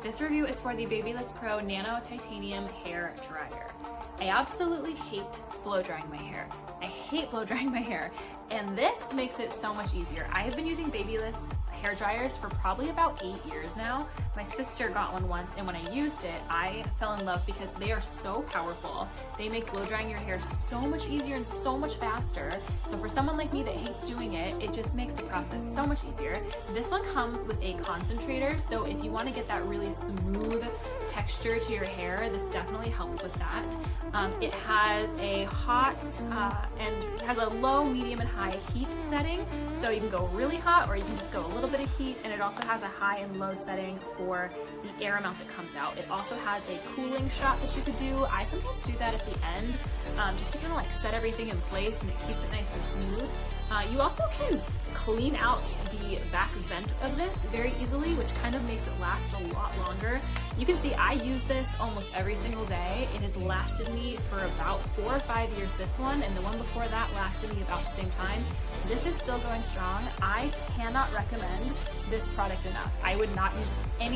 This review is for the Babyliss Pro Nano Titanium Hair Dryer. I absolutely hate blow drying my hair. I hate blow drying my hair, and this makes it so much easier. I have been using Babyliss hair dryers for probably about 8 years now. My sister got one once, and when I used it, I fell in love because they are so powerful. They make blow drying your hair so much easier and so much faster. So for someone like me that hates doing it, it just makes the process so much easier. This one comes with a concentrator, so if you want to get that really smooth texture to your hair, this definitely helps with that. It has a hot and it has a low, medium, and high heat setting, so you can go really hot or you can just go a little bit of heat, and it also has a high and low setting for the air amount that comes out. It also has a cooling shot that you could do. I sometimes do that at the end just to kind of like set everything in place, and it keeps it nice and smooth. You also can clean out the back vent of this very easily, which kind of makes it last a lot longer. You can see I use this almost every single day. It has lasted me for about 4 or 5 years, this one, and the one before that lasted me about the same time. This is still going strong. I cannot recommend this product enough. I would not use any